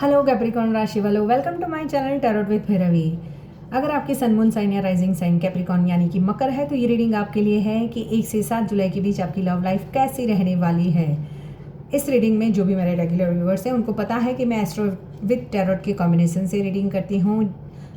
Hello Capricorn राशि वालों, welcome to my channel tarot with Bhairavi. अगर आपकी सन मून साइन या राइजिंग साइन कैप्रिकॉर्न यानी कि मकर है तो ये रीडिंग आपके लिए है कि 1 से 7 जुलाई के बीच आपकी लव लाइफ कैसी रहने वाली है। इस रीडिंग में जो भी मेरे रेगुलर व्यूवर्स हैं उनको पता है कि मैं एस्ट्रो विद टैरोट के कॉम्बिनेशन से रीडिंग करती हूँ।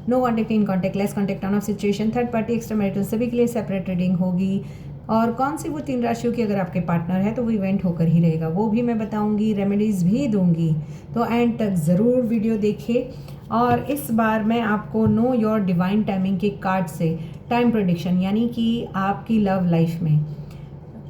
No contact, in contact, less contact, on off situation, third party, extra marital सभी के लिए सेपरेट रीडिंग होगी। और कौन सी वो 3 राशियों की अगर आपके पार्टनर है तो वो इवेंट होकर ही रहेगा, वो भी मैं बताऊंगी, रेमेडीज़ भी दूंगी। तो एंड तक ज़रूर वीडियो देखें। और इस बार मैं आपको नो योर डिवाइन टाइमिंग के कार्ड से टाइम प्रेडिक्शन यानी कि आपकी लव लाइफ में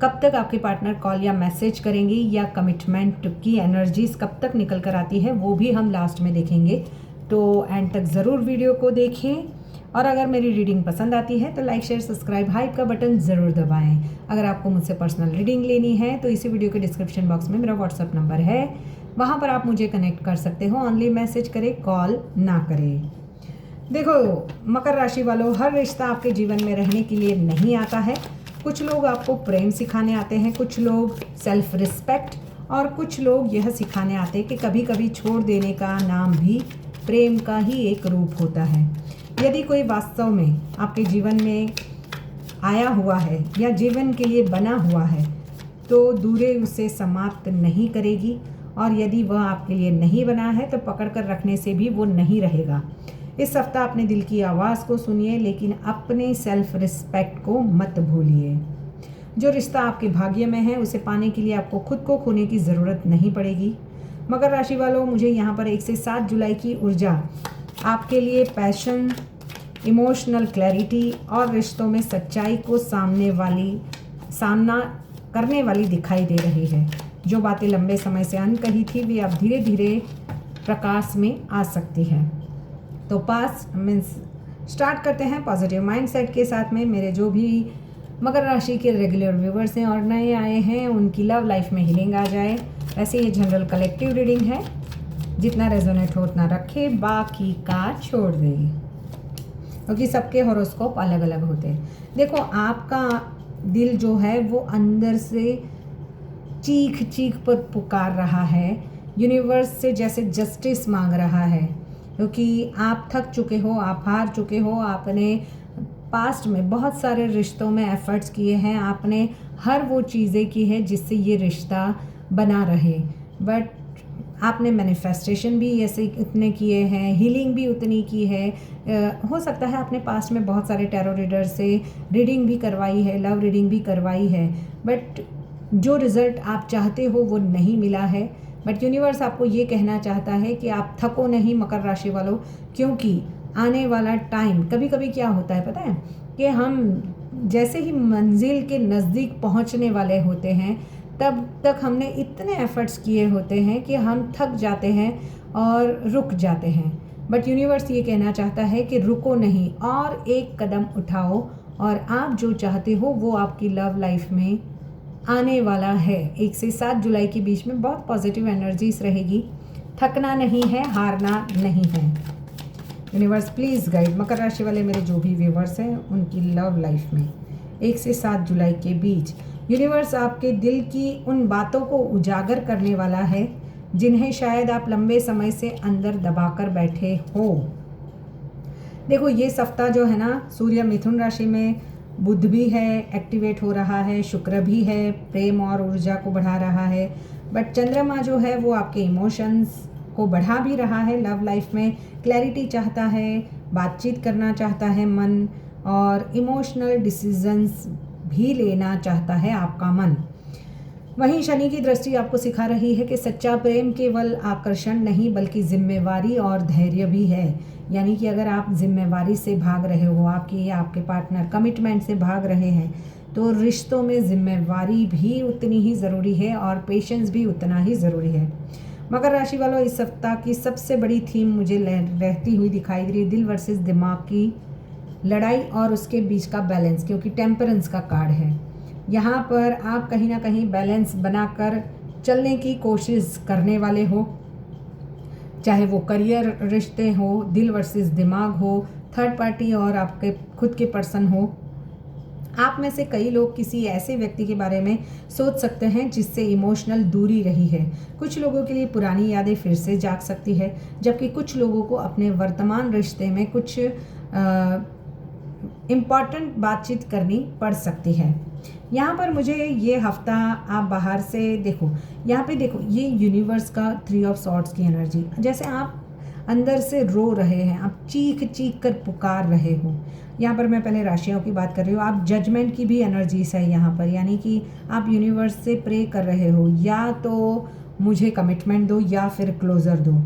कब तक आपके पार्टनर कॉल या मैसेज करेंगे या कमिटमेंट की एनर्जीज कब तक निकल कर आती है वो भी हम लास्ट में देखेंगे। तो एंड तक ज़रूर वीडियो को देखें। और अगर मेरी रीडिंग पसंद आती है तो लाइक, शेयर, सब्सक्राइब, हाइप का बटन ज़रूर दबाएं। अगर आपको मुझसे पर्सनल रीडिंग लेनी है तो इसी वीडियो के डिस्क्रिप्शन बॉक्स में मेरा व्हाट्सअप नंबर है, वहाँ पर आप मुझे कनेक्ट कर सकते हो। ओनली मैसेज करें, कॉल ना करें। देखो मकर राशि वालों, हर रिश्ता आपके जीवन में रहने के लिए नहीं आता है। कुछ लोग आपको प्रेम सिखाने आते हैं, कुछ लोग सेल्फ रिस्पेक्ट, और कुछ लोग यह सिखाने आते हैं कि कभी कभी छोड़ देने का नाम भी प्रेम का ही एक रूप होता है। यदि कोई वास्तव में आपके जीवन में आया हुआ है या जीवन के लिए बना हुआ है तो दूरी उसे समाप्त नहीं करेगी, और यदि वह आपके लिए नहीं बना है तो पकड़ कर रखने से भी वो नहीं रहेगा। इस सप्ताह अपने दिल की आवाज़ को सुनिए, लेकिन अपने सेल्फ रिस्पेक्ट को मत भूलिए। जो रिश्ता आपके भाग्य में है उसे पाने के लिए आपको खुद को खोने की ज़रूरत नहीं पड़ेगी। मकर राशि वालों, मुझे यहाँ पर 1 से 7 जुलाई की ऊर्जा आपके लिए पैशन, इमोशनल क्लैरिटी और रिश्तों में सच्चाई को सामना करने वाली दिखाई दे रही है। जो बातें लंबे समय से अनकही थी वे अब धीरे धीरे प्रकाश में आ सकती है। तो पास मीन्स स्टार्ट करते हैं पॉजिटिव माइंडसेट के साथ में। मेरे जो भी मकर राशि के रेगुलर व्यूवर्स हैं और नए आए हैं उनकी लव लाइफ में हीलिंग आ जाए। वैसे ये जनरल कलेक्टिव रीडिंग है, जितना रेजोनेट हो उतना रखे, बाकी का छोड़ दें, क्योंकि सबके हॉरोस्कोप अलग अलग होते हैं। देखो आपका दिल जो है वो अंदर से चीख चीख पर पुकार रहा है, यूनिवर्स से जैसे जस्टिस मांग रहा है, क्योंकि आप थक चुके हो, आप हार चुके हो। आपने पास्ट में बहुत सारे रिश्तों में एफर्ट्स किए हैं, आपने हर वो चीज़ें की है जिससे ये रिश्ता बना रहे, बट आपने मैनिफेस्टेशन भी ऐसे उतने किए हैं, हीलिंग भी उतनी की है। हो सकता है आपने पास्ट में बहुत सारे टैरो रीडर से रीडिंग भी करवाई है, लव रीडिंग भी करवाई है, बट जो रिज़ल्ट आप चाहते हो वो नहीं मिला है। बट यूनिवर्स आपको ये कहना चाहता है कि आप थको नहीं मकर राशि वालों, क्योंकि आने वाला टाइम कभी कभी क्या होता है पता है कि हम जैसे ही मंजिल के नज़दीक पहुंचने वाले होते हैं तब तक हमने इतने एफर्ट्स किए होते हैं कि हम थक जाते हैं और रुक जाते हैं। बट यूनिवर्स ये कहना चाहता है कि रुको नहीं, और एक कदम उठाओ, और आप जो चाहते हो वो आपकी लव लाइफ में आने वाला है। 1 से 7 जुलाई के बीच में बहुत पॉजिटिव एनर्जीज रहेगी। थकना नहीं है, हारना नहीं है। यूनिवर्स प्लीज़ गाइड मकर राशि वाले मेरे जो भी व्यूवर्स हैं उनकी लव लाइफ में 1 से 7 जुलाई के बीच यूनिवर्स आपके दिल की उन बातों को उजागर करने वाला है जिन्हें शायद आप लंबे समय से अंदर दबाकर बैठे हो। देखो ये सप्ताह जो है ना, सूर्य मिथुन राशि में, बुध भी है एक्टिवेट हो रहा है, शुक्र भी है प्रेम और ऊर्जा को बढ़ा रहा है, बट चंद्रमा जो है वो आपके इमोशंस को बढ़ा भी रहा है। लव लाइफ में क्लैरिटी चाहता है, बातचीत करना चाहता है मन, और इमोशनल डिसीजंस भी लेना चाहता है आपका मन। वहीं शनि की दृष्टि आपको सिखा रही है कि सच्चा प्रेम केवल आकर्षण नहीं बल्कि जिम्मेवारी और धैर्य भी है। यानी कि अगर आप जिम्मेवारी से भाग रहे हो, आपकी या आपके पार्टनर कमिटमेंट से भाग रहे हैं, तो रिश्तों में जिम्मेवारी भी उतनी ही ज़रूरी है और पेशेंस भी उतना ही ज़रूरी है। मकर राशि वालों, इस सप्ताह की सबसे बड़ी थीम मुझे रहती हुई दिखाई दे रही है दिल वर्सेस दिमाग की लड़ाई और उसके बीच का बैलेंस, क्योंकि टेम्परेंस का कार्ड है। यहाँ पर आप कहीं ना कहीं बैलेंस बनाकर चलने की कोशिश करने वाले हो, चाहे वो करियर रिश्ते हो, दिल वर्सेस दिमाग हो, थर्ड पार्टी और आपके खुद के पर्सन हो। आप में से कई लोग किसी ऐसे व्यक्ति के बारे में सोच सकते हैं जिससे इमोशनल दूरी रही है। कुछ लोगों के लिए पुरानी यादें फिर से जाग सकती है, जबकि कुछ लोगों को अपने वर्तमान रिश्ते में कुछ इम्पॉर्टेंट बातचीत करनी पड़ सकती है। यहाँ पर मुझे ये हफ्ता आप बाहर से देखो, यहाँ पे देखो ये यूनिवर्स का 3 ऑफ सॉर्ड्स की एनर्जी, जैसे आप अंदर से रो रहे हैं, आप चीख चीख कर पुकार रहे हो। यहाँ पर मैं पहले राशियों की बात कर रही हूँ, आप जजमेंट की भी एनर्जीज है यहाँ पर, यानी कि आप यूनिवर्स से प्रे कर रहे हो, या तो मुझे कमिटमेंट दो या फिर क्लोज़र दो।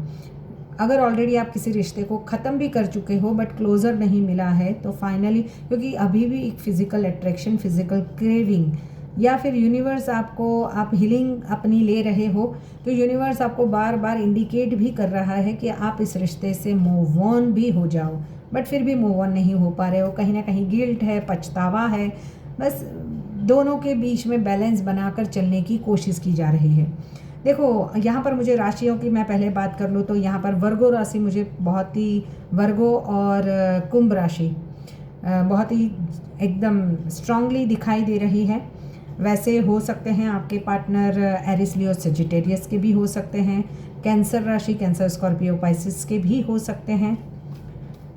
अगर ऑलरेडी आप किसी रिश्ते को ख़त्म भी कर चुके हो बट क्लोज़र नहीं मिला है तो फाइनली, क्योंकि अभी भी एक फिज़िकल अट्रैक्शन, फिज़िकल क्रेविंग, या फिर यूनिवर्स आपको, आप हीलिंग अपनी ले रहे हो तो यूनिवर्स आपको बार बार इंडिकेट भी कर रहा है कि आप इस रिश्ते से मूव ऑन भी हो जाओ, बट फिर भी मूव ऑन नहीं हो पा रहे हो। कहीं ना कहीं गिल्ट है, पछतावा है, बस दोनों के बीच में बैलेंस बनाकर चलने की कोशिश की जा रही है। देखो यहाँ पर मुझे राशियों की मैं पहले बात कर लूँ तो यहाँ पर वर्गो राशि मुझे बहुत ही, वर्गो और कुंभ राशि बहुत ही एकदम स्ट्रांगली दिखाई दे रही है। वैसे हो सकते हैं आपके पार्टनर एरिस, लियो, सजिटेरियस के भी हो सकते हैं। कैंसर राशि, कैंसर, स्कॉर्पियो, पाइसिस के भी हो सकते हैं।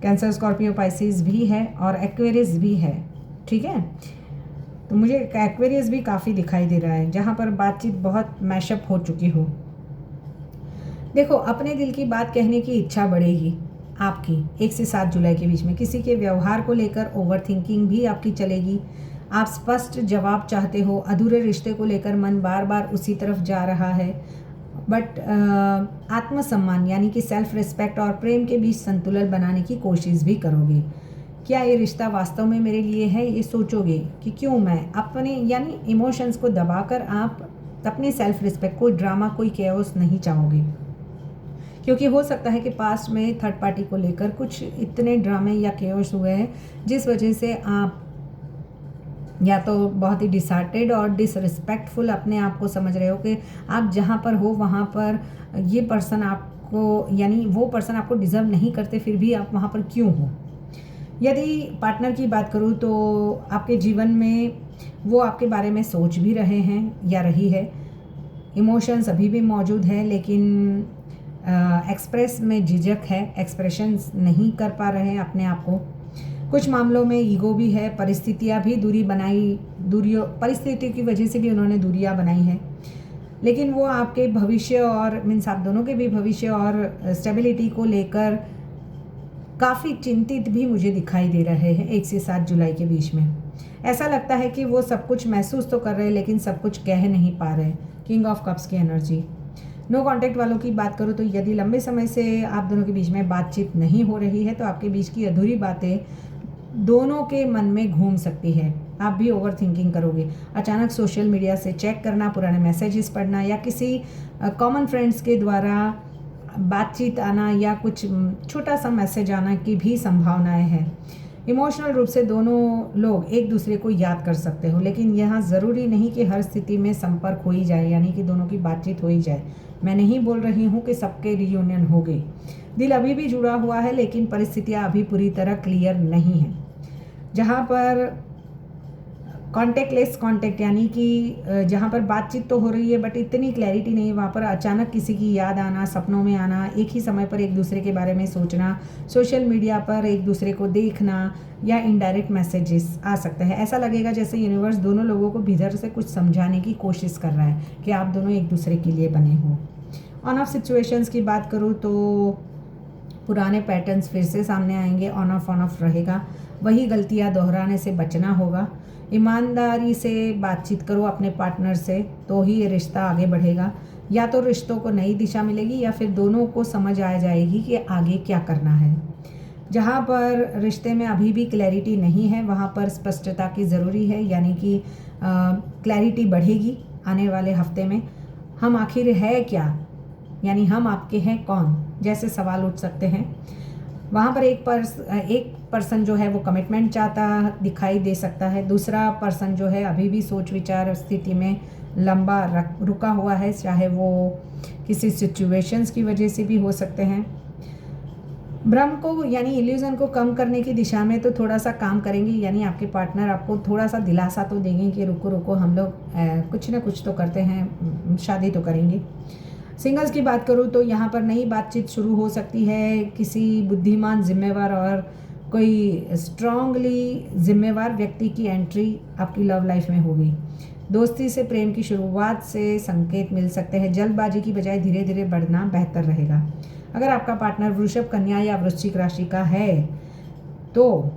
कैंसर, स्कॉर्पियो, पाइसिस भी है और एक्वेरियस भी है, ठीक है। तो मुझे एक्वेरियस भी काफ़ी दिखाई दे रहा है, जहाँ पर बातचीत बहुत मैशअप हो चुकी हो। देखो अपने दिल की बात कहने की इच्छा बढ़ेगी आपकी 1 से 7 जुलाई के बीच में। किसी के व्यवहार को लेकर ओवर थिंकिंग भी आपकी चलेगी। आप स्पष्ट जवाब चाहते हो, अधूरे रिश्ते को लेकर मन बार बार उसी तरफ जा रहा है, बट आत्मसम्मान यानी कि सेल्फ रिस्पेक्ट और प्रेम के बीच संतुलन बनाने की कोशिश भी करोगे। क्या ये रिश्ता वास्तव में मेरे लिए है, ये सोचोगे कि क्यों मैं अपने यानी इमोशंस को दबाकर आप अपनी सेल्फ रिस्पेक्ट, कोई ड्रामा, कोई केओस नहीं चाहोगे, क्योंकि हो सकता है कि पास्ट में थर्ड पार्टी को लेकर कुछ इतने ड्रामे या केओस हुए हैं जिस वजह से आप या तो बहुत ही डिसहार्टेड और डिसरिस्पेक्टफुल अपने आप को समझ रहे हो कि आप जहाँ पर हो वहाँ पर ये पर्सन आपको, यानी वो पर्सन आपको डिज़र्व नहीं करते, फिर भी आप वहाँ पर क्यों हो। यदि पार्टनर की बात करूँ तो आपके जीवन में वो आपके बारे में सोच भी रहे हैं या रही है। इमोशंस अभी भी मौजूद है लेकिन एक्सप्रेस में झिझक है, एक्सप्रेशंस नहीं कर पा रहे हैं अपने आप को। कुछ मामलों में ईगो भी है, परिस्थितियाँ भी परिस्थिति की वजह से भी उन्होंने दूरियाँ बनाई हैं, लेकिन वो आपके भविष्य और मीन्स आप दोनों के भी भविष्य और स्टेबिलिटी को लेकर काफ़ी चिंतित भी मुझे दिखाई दे रहे हैं 1 से 7 जुलाई के बीच में। ऐसा लगता है कि वो सब कुछ महसूस तो कर रहे हैं लेकिन सब कुछ कह नहीं पा रहे। किंग ऑफ कप्स की एनर्जी। नो कॉन्टैक्ट वालों की बात करूँ तो यदि लंबे समय से आप दोनों के बीच में बातचीत नहीं हो रही है तो आपके बीच की अधूरी बातें दोनों के मन में घूम सकती है। आप भी ओवर थिंकिंग करोगे। अचानक सोशल मीडिया से चेक करना, पुराने मैसेजेस पढ़ना या किसी कॉमन फ्रेंड्स के द्वारा बातचीत आना या कुछ छोटा सा मैसेज आना की भी संभावनाएं हैं। इमोशनल रूप से दोनों लोग एक दूसरे को याद कर सकते हो, लेकिन यहाँ ज़रूरी नहीं कि हर स्थिति में संपर्क हो ही जाए, यानी कि दोनों की बातचीत हो ही जाए। मैं नहीं बोल रही हूँ कि सबके रियूनियन हो गई। दिल अभी भी जुड़ा हुआ है लेकिन परिस्थितियाँ अभी पूरी तरह क्लियर नहीं हैं। जहाँ पर कॉन्टेक्टलेस कॉन्टेक्ट यानी कि जहाँ पर बातचीत तो हो रही है बट इतनी क्लैरिटी नहीं है, वहाँ पर अचानक किसी की याद आना, सपनों में आना, एक ही समय पर एक दूसरे के बारे में सोचना, सोशल मीडिया पर एक दूसरे को देखना या इनडायरेक्ट मैसेजेस आ सकते हैं। ऐसा लगेगा जैसे यूनिवर्स दोनों लोगों को भीतर से कुछ समझाने की कोशिश कर रहा है कि आप दोनों एक दूसरे के लिए बने हो। ऑन ऑफ सिचुएशंस की बात करूँ तो पुराने पैटर्न्स फिर से सामने आएंगे। ऑन ऑफ रहेगा, वही गलतियाँ दोहराने से बचना होगा। ईमानदारी से बातचीत करो अपने पार्टनर से, तो ही ये रिश्ता आगे बढ़ेगा। या तो रिश्तों को नई दिशा मिलेगी या फिर दोनों को समझ आ जाएगी कि आगे क्या करना है। जहाँ पर रिश्ते में अभी भी क्लैरिटी नहीं है वहाँ पर स्पष्टता की ज़रूरी है, यानी कि क्लैरिटी बढ़ेगी आने वाले हफ्ते में। हम आखिर है क्या, यानी हम आपके हैं कौन, जैसे सवाल उठ सकते हैं। वहाँ पर एक पर्सन जो है वो कमिटमेंट चाहता दिखाई दे सकता है। दूसरा पर्सन जो है अभी भी सोच विचार स्थिति में लंबा रुका हुआ है, चाहे वो किसी सिचुएशंस की वजह से भी हो सकते हैं। भ्रम को यानी इल्यूज़न को कम करने की दिशा में तो थोड़ा सा काम करेंगी, यानी आपके पार्टनर आपको थोड़ा सा दिलासा तो देंगे कि रुको रुको हम लोग कुछ ना कुछ तो करते हैं, शादी तो करेंगे। सिंगल्स की बात करूँ तो यहाँ पर नई बातचीत शुरू हो सकती है, किसी बुद्धिमान, जिम्मेवार और कोई स्ट्रांगली जिम्मेवार व्यक्ति की एंट्री आपकी लव लाइफ में होगी। दोस्ती से प्रेम की शुरुआत से संकेत मिल सकते हैं। जल्दबाजी की बजाय धीरे धीरे बढ़ना बेहतर रहेगा। अगर आपका पार्टनर वृषभ, कन्या या वृश्चिक राशि का है तो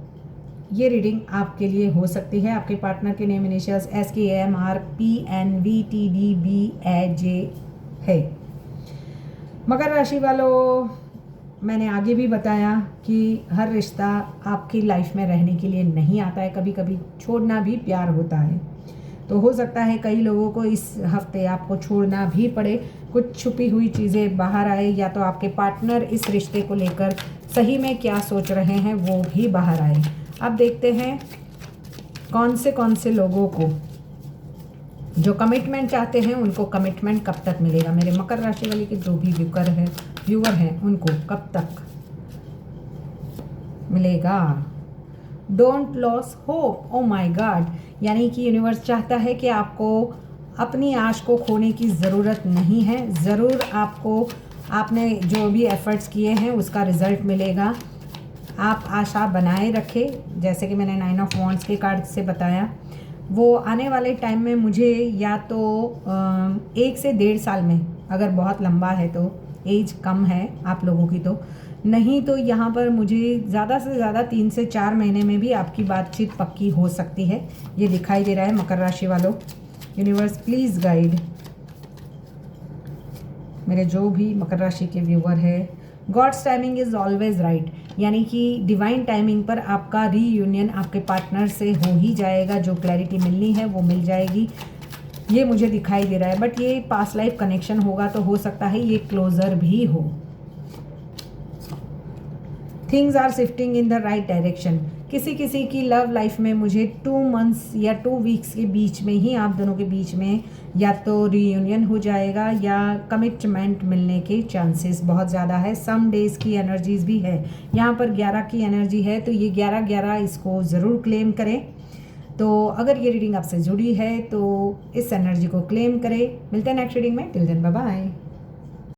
ये रीडिंग आपके लिए हो सकती है। आपके पार्टनर के नेम इनिशियल्स SKMRPNVTDBAJ है। मकर राशि वालों, मैंने आगे भी बताया कि हर रिश्ता आपकी लाइफ में रहने के लिए नहीं आता है, कभी कभी छोड़ना भी प्यार होता है। तो हो सकता है कई लोगों को इस हफ्ते आपको छोड़ना भी पड़े, कुछ छुपी हुई चीज़ें बाहर आए, या तो आपके पार्टनर इस रिश्ते को लेकर सही में क्या सोच रहे हैं वो भी बाहर आए। अब देखते हैं कौन से लोगों को जो कमिटमेंट चाहते हैं उनको कमिटमेंट कब तक मिलेगा। मेरे मकर राशि वाले के जो भी व्यूअर हैं उनको कब तक मिलेगा। Don't loss hope, oh my God, यानी कि यूनिवर्स चाहता है कि आपको अपनी आश को खोने की ज़रूरत नहीं है। ज़रूर आपको आपने जो भी एफ़र्ट्स किए हैं उसका रिज़ल्ट मिलेगा। आप आशा बनाए रखें, जैसे कि मैंने 9 ऑफ वॉन्ड्स के कार्ड से बताया। वो आने वाले टाइम में मुझे या तो 1 से 1.5 साल में, अगर बहुत लंबा है तो, एज कम है आप लोगों की तो, नहीं तो यहाँ पर मुझे ज़्यादा से ज़्यादा 3 से 4 महीने में भी आपकी बातचीत पक्की हो सकती है, ये दिखाई दे रहा है मकर राशि वालों। यूनिवर्स प्लीज़ गाइड मेरे जो भी मकर राशि के व्यूअर है। God's timing is always right, यानी कि डिवाइन टाइमिंग पर आपका रीयूनियन आपके पार्टनर से हो ही जाएगा। जो क्लैरिटी मिलनी है वो मिल जाएगी, ये मुझे दिखाई दे रहा है। बट ये पास्ट लाइफ कनेक्शन होगा तो हो सकता है ये क्लोजर भी हो। Things are shifting in the right direction. किसी किसी की लव लाइफ में मुझे 2 मंथ्स या 2 वीक्स के बीच में ही आप दोनों के बीच में या तो रीयूनियन हो जाएगा या कमिटमेंट मिलने के चांसेस बहुत ज़्यादा है। सम डेज़ की एनर्जीज भी है, यहाँ पर 11 की एनर्जी है, तो ये 11-11 इसको ज़रूर क्लेम करें। तो अगर ये रीडिंग आपसे जुड़ी है तो इस एनर्जी को क्लेम करें। मिलते हैं नेक्स्ट रीडिंग में, टिल देन बाय बाय।